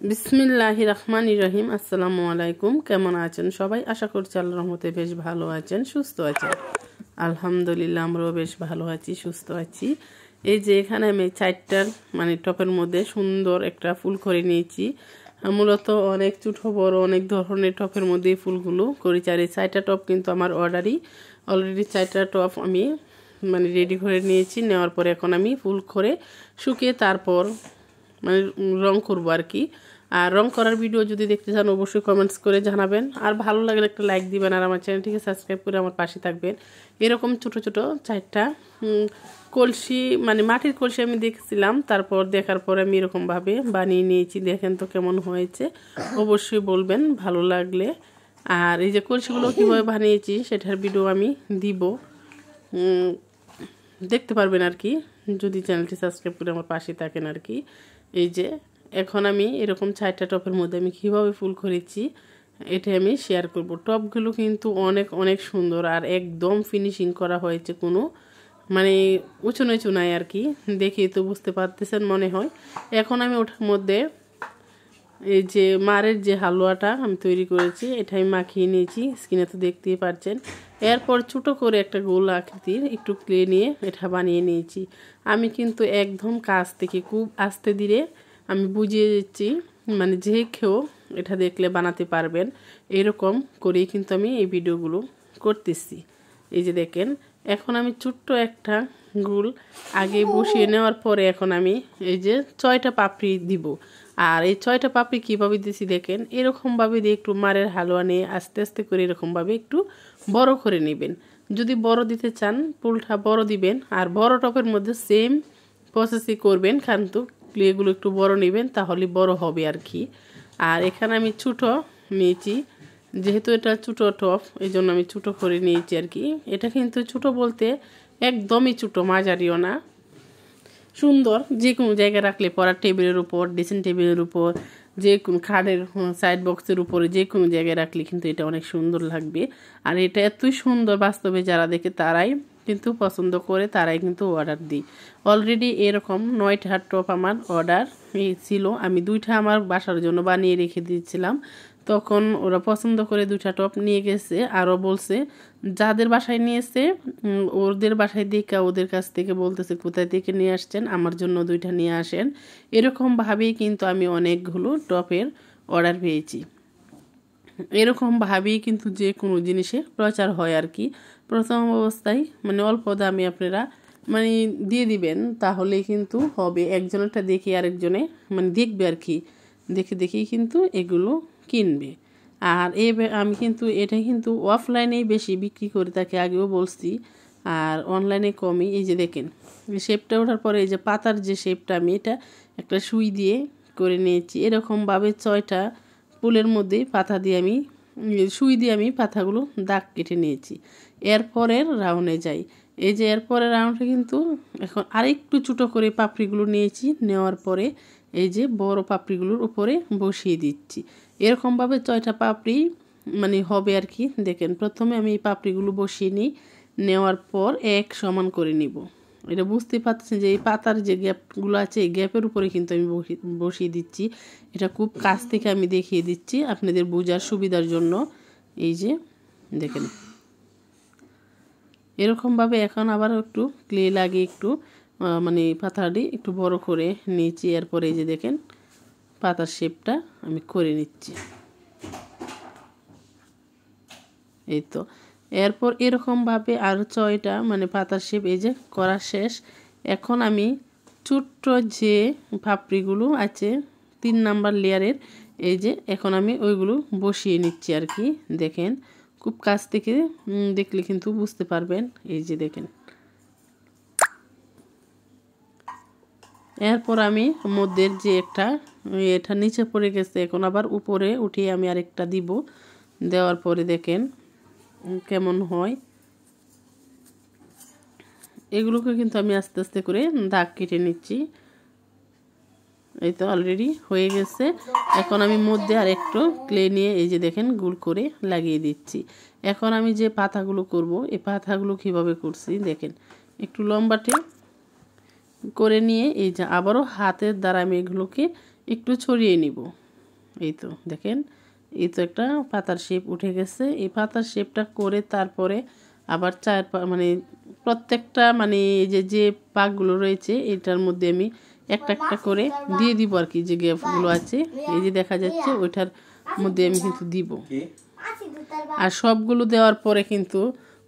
বিসমিল্লাহির রহমানির রহিম। আসসালামু আলাইকুম। কেমন আছেন সবাই? আশা করছি আল্লাহর রহমতে বেশ ভালো আছেন, সুস্থ আছেন। আলহামদুলিল্লাহ, আমরাও বেশ ভালো আছি, সুস্থ আছি। এই যে এখানে আমি 4টার টপের মধ্যে সুন্দর একটা ফুল করে নিয়েছি। মূলত অনেক ছোট বড় অনেক ধরনের টপের মধ্যে এই ফুলগুলো করেছি। আর এই 4টা টপ কিন্তু আমার অর্ডারই। অলরেডি 4টা টপ আমি রেডি করে নিয়েছি। নেওয়ার পরে এখন আমি ফুল করে শুকিয়ে তারপর রং করবো আর কি। আর রং করার ভিডিও যদি দেখতে চান অবশ্যই কমেন্টস করে জানাবেন। আর ভালো লাগলে একটা লাইক দিবেন, আর আমার চ্যানেলটিকে সাবস্ক্রাইব করে আমার পাশে থাকবেন। এরকম ছোট ছোট 4টা কলসি মাটির কলসি আমি দেখছিলাম, তারপর দেখার পর আমি এরকমভাবে বানিয়ে নিয়েছি। দেখেন তো কেমন হয়েছে, অবশ্যই বলবেন ভালো লাগলে। আর এই যে কলসিগুলো কীভাবে বানিয়েছি সেটার ভিডিও আমি দিব, দেখতে পারবেন আর কি, যদি চ্যানেলটি সাবস্ক্রাইব করে আমার পাশে থাকেন আর কি। এই যে এখন আমি এরকম 4টা টপের মধ্যে আমি কীভাবে ফুল করেছি এটা আমি শেয়ার করব। টপগুলো কিন্তু অনেক অনেক সুন্দর আর একদম ফিনিশিং করা হয়েছে, কোনো উঁচু নিচু নাই আর কি। দেখেই তো বুঝতে পারতেছেন মনে হয়। এখন আমি ওটার মধ্যে এই যে মারের যে হালুয়াটা আমি তৈরি করেছি এটা আমি মাখিয়ে নিয়েছি, স্কিনে তো দেখতেই পাচ্ছেন। এরপর ছোটো করে একটা গোল আকৃতির একটু ক্লে নিয়ে এটা বানিয়ে নিয়েছি। আমি কিন্তু একদম কাছ থেকে খুব আস্তে ধীরে আমি বুঝিয়ে দিচ্ছি, যে কেউ এটা দেখলে বানাতে পারবেন। এরকম করেই কিন্তু আমি এই ভিডিওগুলো করতেছি। এই যে দেখেন, এখন আমি ছোট্ট একটা গোল আগে বসিয়ে নেওয়ার পরে এখন আমি এই যে 6টা পাপড়ি দিব। আর এই 6টা পাপড়ি কীভাবে দিয়েছি দেখেন, এরকমভাবে দিয়ে একটু মারের হালুয়া নিয়ে আস্তে আস্তে করে এরকমভাবে একটু বড় করে নেবেন। যদি বড় দিতে চান ফুলটা বড় দিবেন, আর বড় টপের মধ্যে সেম প্রসেসই করবেন, কিন্তু ক্লেগুলো একটু বড় নেবেন, তাহলে বড় হবে আর কি। আর এখানে আমি ছোটো নিয়েছি, যেহেতু এটা ছোটো টপ এই জন্য আমি ছোটো করে নিয়েছি আর কি। এটা কিন্তু ছোটো বলতে একদমই ছোটো, মাঝারিও না, সুন্দর। যে কোনো জায়গায় রাখলে পড়ার টেবিলের উপর, ড্রেসিং টেবিলের উপর, যে কোনো খাটের সাইড বক্সের উপরে যে কোনো জায়গায় রাখলে কিন্তু এটা অনেক সুন্দর লাগবে। আর এটা এতই সুন্দর, বাস্তবে যারা দেখে তারাই কিন্তু পছন্দ করে, তারাই কিন্তু অর্ডার দিই। অলরেডি এরকম 9টা টপ আমার অর্ডার ছিল। আমি 2টা আমার বাসার জন্য বানিয়ে রেখে দিয়েছিলাম, তখন ওরা পছন্দ করে 2টা টপ নিয়ে গেছে। আরও বলছে যাদের বাসায় নিয়েছে ওদের বাসায় দেখা ওদের কাছ থেকে বলতেছে কোথায় থেকে নিয়ে আসছেন, আমার জন্য 2টা নিয়ে আসেন। এরকমভাবেই কিন্তু আমি অনেকগুলো টপের অর্ডার পেয়েছি। এরকমভাবেই কিন্তু যে কোনো জিনিসের প্রচার হয় আর কি। প্রথম অবস্থায় অল্প দামে আপনারা দিয়ে দিবেন, তাহলেই কিন্তু হবে। একজনেরটা দেখে আরেকজনে দেখবে আর কি, দেখে দেখেই কিন্তু এগুলো কিনবে। আর আমি কিন্তু এটা কিন্তু অফলাইনেই বেশি বিক্রি করে থাকি, আগেও বলছি, আর অনলাইনে কমই। এই যে দেখেন শেপটা ওঠার পরে এই যে পাতার যে শেপটা আমি এটা একটা সুই দিয়ে করে নিয়েছি। এরকমভাবে 6টা ফুলের মধ্যে পাতা দিয়ে আমি সুই দিয়ে আমি পাতাগুলো দাগ কেটে নিয়েছি। এরপরের রাউন্ডে যাই। এই যে এরপরের রাউন্ডে কিন্তু এখন আরেকটু ছোটো করে পাপড়িগুলো নিয়েছি, নেওয়ার পরে এই যে বড় পাপড়িগুলোর উপরে বসিয়ে দিচ্ছি। এরকমভাবে 6টা পাপড়ি হবে আর কি। দেখেন প্রথমে আমি এই পাপড়িগুলো বসিয়ে নিই, নেওয়ার পর এক সমান করে নিব। এটা বুঝতে পারছেন যে এই পাতার যে গ্যাপগুলো আছে এই গ্যাপের উপরে কিন্তু আমি বসিয়ে দিচ্ছি। এটা খুব কাছ থেকে আমি দেখিয়ে দিচ্ছি আপনাদের বোঝার সুবিধার জন্য। এই যে দেখেন এরকমভাবে এখন আবার একটু ক্লে লাগিয়ে একটু পাতাটি একটু বড় করে নিয়েছি। এরপরে এই যে দেখেন পাতার শেপটা আমি করে নিচ্ছি। এই তো এরপর এরকমভাবে আরও 6টা পাতার শেপ এই যে করা শেষ। এখন আমি ছোট্ট যে পাপড়িগুলো আছে 3 নাম্বার লেয়ারের, এই যে এখন আমি ওইগুলো বসিয়ে নিচ্ছি আর কি। দেখেন খুব কাছ থেকে দেখলে কিন্তু বুঝতে পারবেন। এই যে দেখেন এরপর আমি মধ্যের যে এটা নিচে পড়ে গেছে, এখন আবার উপরে উঠিয়ে আমি আরেকটা দিব। দেওয়ার পরে দেখেন কেমন হয়। এগুলোকে কিন্তু আমি আস্তে আস্তে করে দাগ কেটে নিচ্ছি। এই তো অলরেডি হয়ে গেছে। এখন আমি মধ্যে আর একটু ক্লে নিয়ে এই যে দেখেন গোল করে লাগিয়ে দিচ্ছি। এখন আমি যে পাতাগুলো করব এই পাতাগুলো কিভাবে করছি দেখেন, একটু লম্বাটে করে নিয়ে এই যে আবারও হাতের দ্বারা আমি এগুলোকে একটু ছড়িয়ে নিব। এই তো দেখেন, এই তো একটা পাতার শেপ উঠে গেছে। এই পাতার শেপটা করে তারপরে আবার মানে প্রত্যেকটা মানে এই যে পাকগুলো রয়েছে এটার মধ্যে আমি একটা একটা করে দিয়ে দিব আর কি। যে গ্যাপগুলো আছে এই যে দেখা যাচ্ছে ওইটার মধ্যে আমি কিন্তু দিব। আর সবগুলো দেওয়ার পরে কিন্তু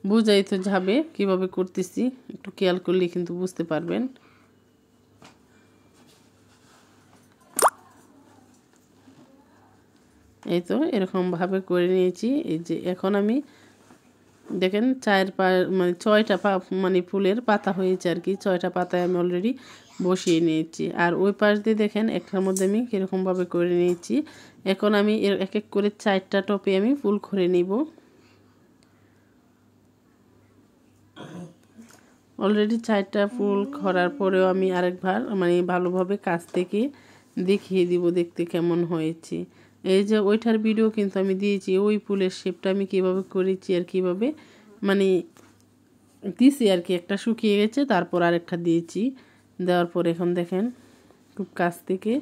বোঝাই তো যাবে কিভাবে করতেছি, একটু খেয়াল করলে কিন্তু বুঝতে পারবেন। এই তো এরকমভাবে করে নিয়েছি। এই যে এখন আমি দেখেন মানে 6টা মানে ফুলের পাতা হয়েছে আর কি। 6টা পাতায় আমি অলরেডি বসিয়ে নিয়েছি। আর ওই পাশ দিয়ে দেখেন একটার মধ্যে আমি কীরকমভাবে করে নিয়েছি। এখন আমি এক এক করে 4টা টপে আমি ফুল করে নিব। অলরেডি 4টা ফুল করার পরেও আমি আরেকবার মানে ভালোভাবে কাছ থেকে দেখিয়ে দিব দেখতে কেমন হয়েছে। এই যে ওইটার ভিডিও কিন্তু আমি দিয়েছি, ওই ফুলের শেপটা আমি কিভাবে করেছি আর কিভাবে মানে দিয়েছি আর কি। একটা শুকিয়ে গেছে, তারপর আরেকটা দিয়েছি। দেওয়ার পর এখন দেখেন খুব কাছ থেকে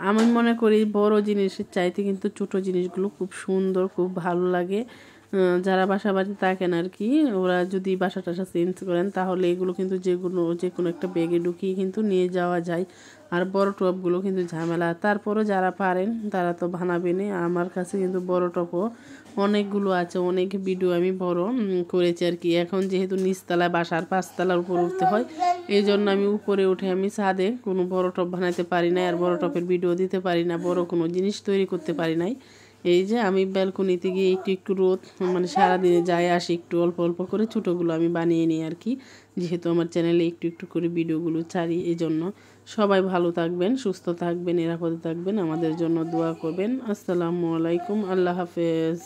আমি মনে করি বড় জিনিসের চাইতে কিন্তু ছোট জিনিসগুলো খুব সুন্দর, খুব ভালো লাগে। যারা বাসা বাড়িতে থাকেন আর কি, ওরা যদি বাসা টাসা চেঞ্জ করেন তাহলে এগুলো কিন্তু যে কোনো একটা ব্যাগে ঢুকিয়ে কিন্তু নিয়ে যাওয়া যায়। আর বড় টপগুলো কিন্তু ঝামেলা। তারপরও যারা পারেন তারা তো বানাবেনই। আমার কাছে কিন্তু বড় টপও অনেকগুলো আছে, অনেক ভিডিও আমি বড় করেছি আর কি। এখন যেহেতু নিচতলায় বাসার 5তলার উপর উঠতে হয়, এই জন্য আমি উপরে উঠে আমি ছাদে কোনো বড় টপ বানাতে পারি না, আর বড় টপের ভিডিও দিতে পারি না, বড় কোনো জিনিস তৈরি করতে পারি নাই। এই যে আমি ব্যালকনিতে গিয়ে একটু একটু রোদ মানে সারাদিনে যায় আসি, একটু অল্প অল্প করে ছোটোগুলো আমি বানিয়ে নিই আর কি। যেহেতু আমার চ্যানেলে একটু একটু করে ভিডিওগুলো ছাড়ি, এই জন্য। সবাই ভালো থাকবেন, সুস্থ থাকবেন, নিরাপদে থাকবেন, আমাদের জন্য দোয়া করবেন। আসসালামু আলাইকুম, আল্লাহ হাফেজ।